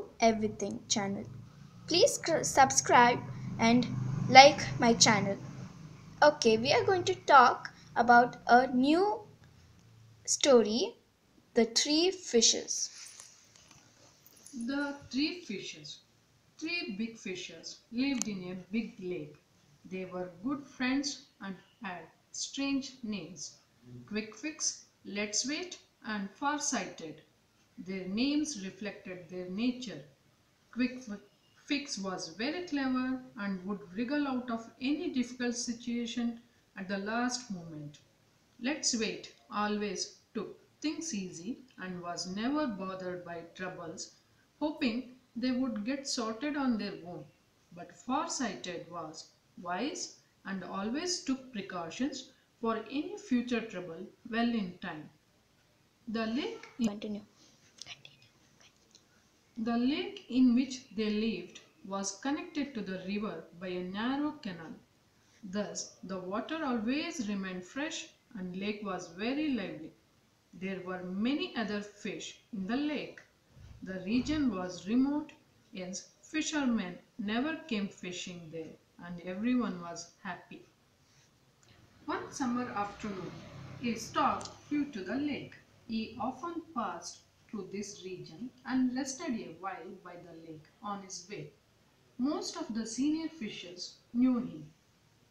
Know Everything channel. Please subscribe and like my channel. Okay, we are going to talk about a new story, The Three Fishes. The three fishes. Three big fishes lived in a big lake. They were good friends and had strange names: Quick Fix, Let's Wait, and Farsighted. Their names reflected their nature. Quick Fix was very clever and would wriggle out of any difficult situation at the last moment. Let's Wait always took things easy and was never bothered by troubles, hoping they would get sorted on their own. But Farsighted was wise and always took precautions for any future trouble well in time. The lake Continue. The lake in which they lived was connected to the river by a narrow canal. Thus, the water always remained fresh and lake was very lively. There were many other fish in the lake. The region was remote, hence fishermen never came fishing there, and everyone was happy. One summer afternoon, a stork flew to the lake. He often passed through this region and rested a while by the lake on his way. Most of the senior fishes knew him.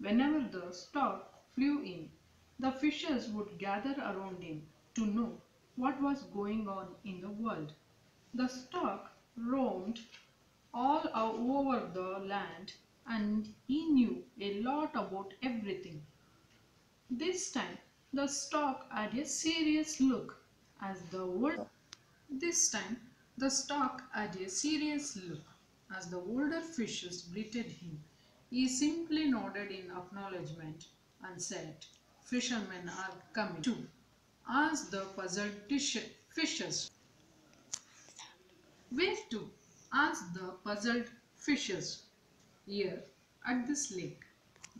Whenever the stork flew in, the fishes would gather around him to know what was going on in the world. The stork roamed all over the land and he knew a lot about everything. This time the stork had a serious look as the old this time the stork had a serious look as the older fishes greeted him. He simply nodded in acknowledgement and said, "Fishermen are coming too," asked the puzzled fishes. "Where to?" asked the puzzled fishes. "Here, at this lake.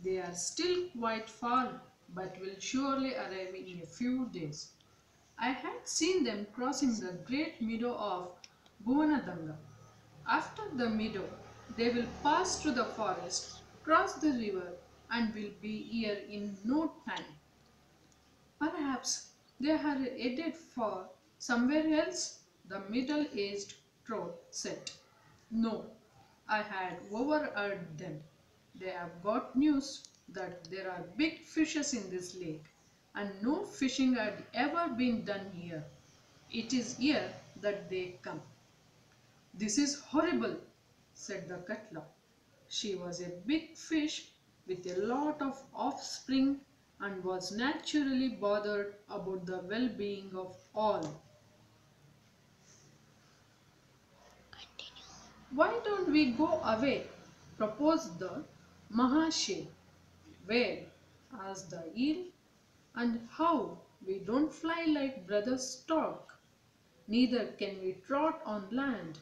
They are still quite far, but will surely arrive in a few days. I had seen them crossing the great meadow of Bhuvanadanga. After the meadow, they will pass through the forest, cross the river, and will be here in no time. Perhaps they are headed for somewhere else," the middle-aged troll said. "No, I had overheard them. They have got news that there are big fishes in this lake, and no fishing had ever been done here. It is here that they come." "This is horrible," said the cutla. She was a big fish with a lot of offspring and was naturally bothered about the well-being of all. "Why don't we go away?" proposed the Mahashe. "Where?" asked the eel. "And how? We don't fly like brother stork. Neither can we trot on land.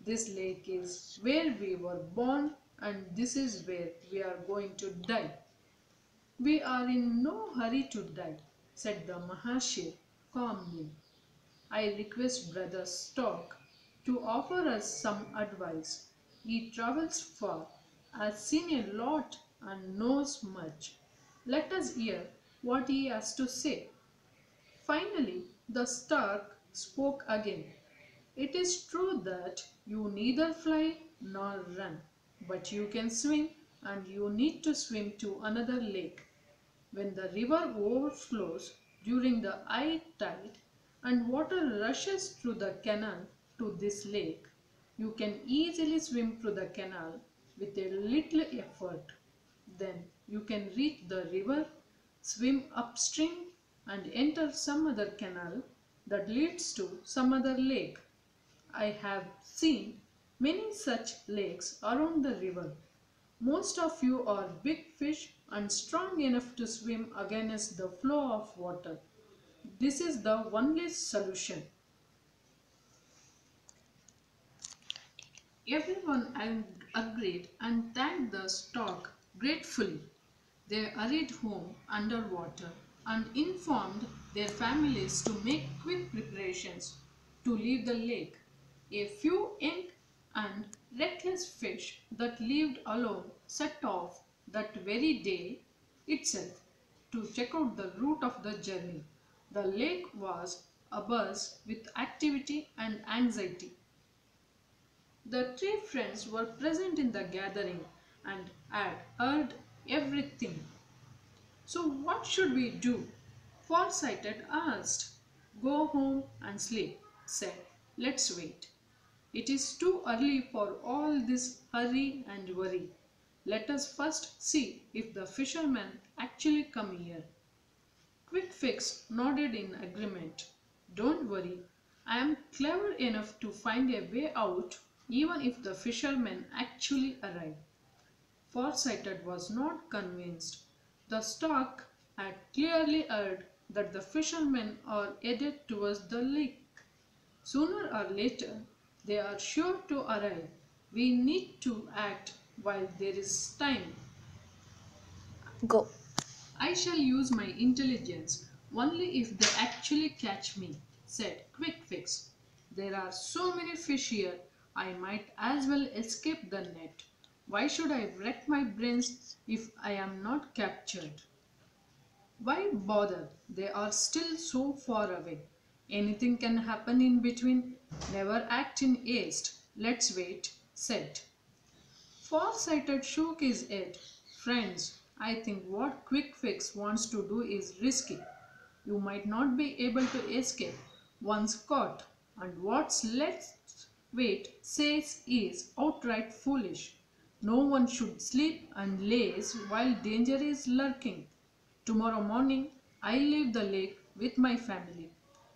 This lake is where we were born and this is where we are going to die." "We are in no hurry to die," said the Mahashe calmly. "I request brother Stork to offer us some advice. He travels far, has seen a lot and knows much. Let us hear what he has to say." Finally, the stork spoke again. "It is true that you neither fly nor run, but you can swim and you need to swim to another lake. When the river overflows during the high tide and water rushes through the canal to this lake, you can easily swim through the canal with a little effort. Then you can reach the river, swim upstream and enter some other canal that leads to some other lake. I have seen many such lakes around the river. Most of you are big fish and strong enough to swim against the flow of water. This is the only solution." Everyone agreed and thanked the stork gratefully. They hurried home underwater and informed their families to make quick preparations to leave the lake. A few young and reckless fish that lived alone set off that very day itself to check out the route of the journey. The lake was abuzz with activity and anxiety. The three friends were present in the gathering and had heard everything. So, what should we do? Farsighted asked. Go home and sleep, said. Let's wait. It is too early for all this hurry and worry. Let us first see if the fishermen actually come here. Quick Fix nodded in agreement. Don't worry, I am clever enough to find a way out even if the fishermen actually arrive. Farsighted was not convinced. The stork had clearly heard that the fishermen are headed towards the lake. Sooner or later, they are sure to arrive. We need to act while there is time. Go. I shall use my intelligence only if they actually catch me, said Quick Fix. There are so many fish here, I might as well escape the net. Why should I wreck my brains if I am not captured? Why bother? They are still so far away. Anything can happen in between. Never act in haste. Let's wait, said. Farsighted shook his head. Friends, I think what Quick Fix wants to do is risky. You might not be able to escape once caught, and what's let's wait says is outright foolish. No one should sleep and laze while danger is lurking. Tomorrow morning, I leave the lake with my family.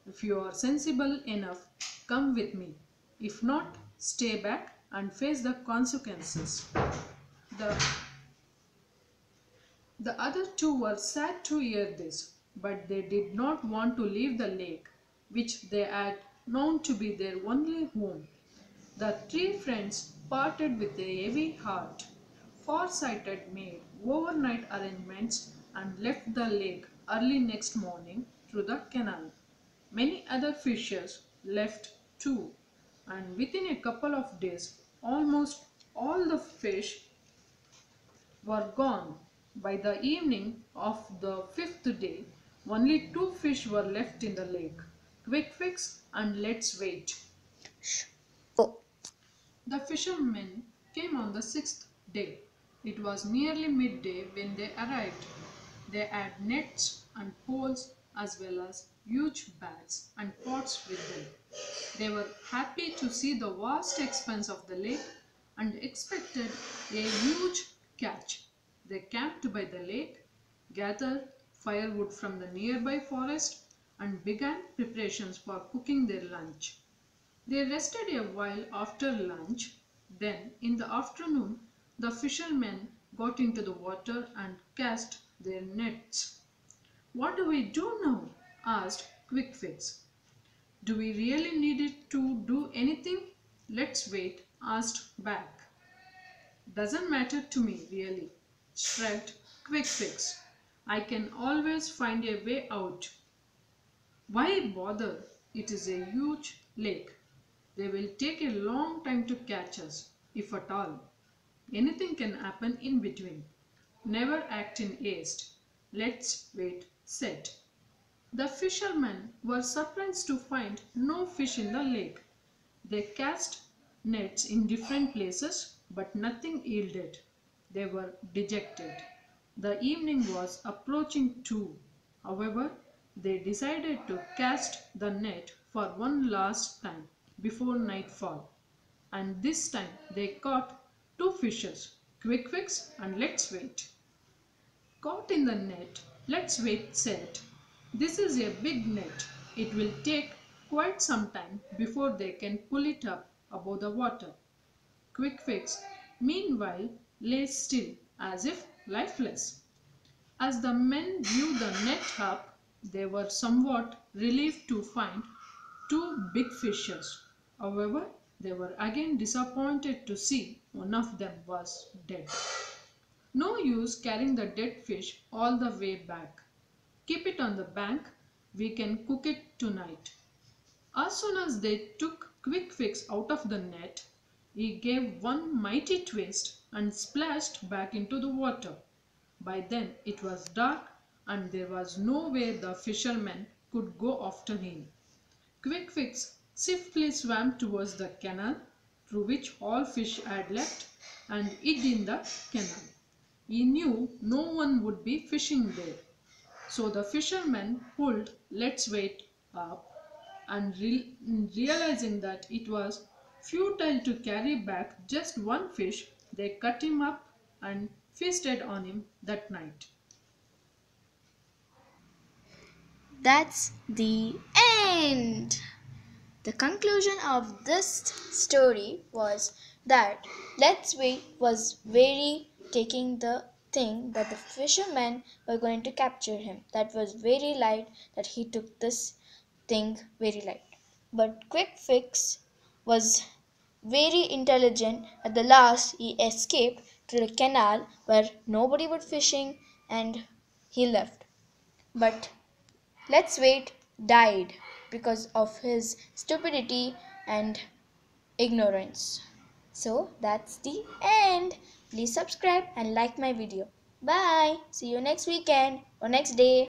If you are sensible enough, come with me. If not, stay back and face the consequences. The, the other two were sad to hear this, but they did not want to leave the lake, which they had known to be their only home. The three friends parted with a heavy heart. Farsighted made overnight arrangements and left the lake early next morning through the canal. Many other fishers left too, and within a couple of days, almost all the fish were gone. By the evening of the fifth day, only two fish were left in the lake, Quick Fix and Let's Wait. Go. The fishermen came on the sixth day. It was nearly midday when they arrived. They had nets and poles as well as huge bags and pots with them. They were happy to see the vast expanse of the lake and expected a huge catch. They camped by the lake, gathered firewood from the nearby forest, and began preparations for cooking their lunch. They rested a while after lunch. Then, in the afternoon, the fishermen got into the water and cast their nets. What do we do now? Asked Quick Fix. Do we really need it to do anything? Let's wait, asked back. Doesn't matter to me, really, shrugged Quick Fix. I can always find a way out. Why bother? It is a huge lake. They will take a long time to catch us, if at all. Anything can happen in between. Never act in haste. Let's wait, said. The fishermen were surprised to find no fish in the lake. They cast nets in different places, but nothing yielded. They were dejected. The evening was approaching too. However, they decided to cast the net for one last time before nightfall. And this time they caught two fishes, Quick Fix and Let's Wait. Caught in the net, Let's Wait said, this is a big net. It will take quite some time before they can pull it up above the water. Quick Fix, meanwhile, lay still as if lifeless. As the men drew the net up, they were somewhat relieved to find two big fishes. However, they were again disappointed to see one of them was dead. No use carrying the dead fish all the way back. Keep it on the bank. We can cook it tonight. As soon as they took Quick Fix out of the net, He gave one mighty twist and splashed back into the water. By then it was dark and there was no way the fisherman could go after him. Quick Fix swiftly swam towards the canal through which all fish had left and hid in the canal. He knew no one would be fishing there. So the fisherman pulled Let's Wait up and realizing that it was futile to carry back just one fish, they cut him up and feasted on him that night. That's the end. The conclusion of this story was that Let's Wait was very taking the thing that the fishermen were going to capture him. That was very light, that he took this thing very light. But Quick Fix was very intelligent. At the last, he escaped to the canal where nobody was fishing and he left. But Let's Wait died because of his stupidity and ignorance. So that's the end. Please subscribe and like my video. Bye. See you next weekend or next day.